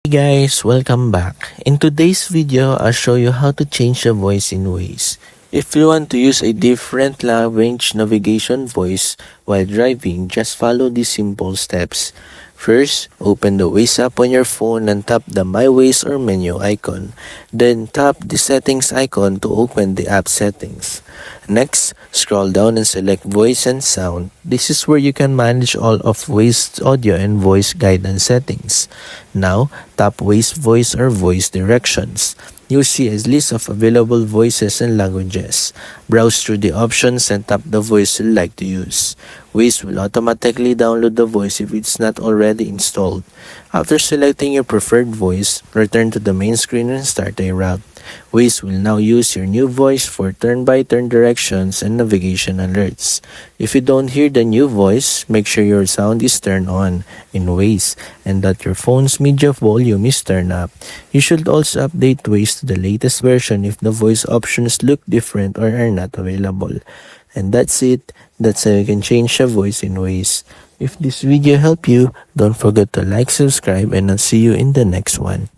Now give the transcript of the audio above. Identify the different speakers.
Speaker 1: Hey guys, welcome back. In today's video, I'll show you how to change the voice in Waze. If you want to use a different range navigation voice while driving, just follow these simple steps. First, open the Waze app on your phone and tap the My Waze or menu icon. Then tap the settings icon to open the app settings. Next, scroll down and select voice and sound. This is where you can manage all of Waze audio and voice guidance settings. Now, tap Waze voice or voice directions. You'll see a list of available voices and languages. Browse through the options and tap the voice you'd like to use. Waze will automatically download the voice if it's not already installed. After selecting your preferred voice, return to the main screen and start a route. Waze will now use your new voice for turn-by-turn directions and navigation alerts. If you don't hear the new voice, make sure your sound is turned on in Waze and that your phone's media volume is turned up. You should also update Waze to the latest version if the voice options look different or are not available. And that's it. That's how you can change your voice in Waze. If this video helped you, don't forget to like, subscribe, and I'll see you in the next one.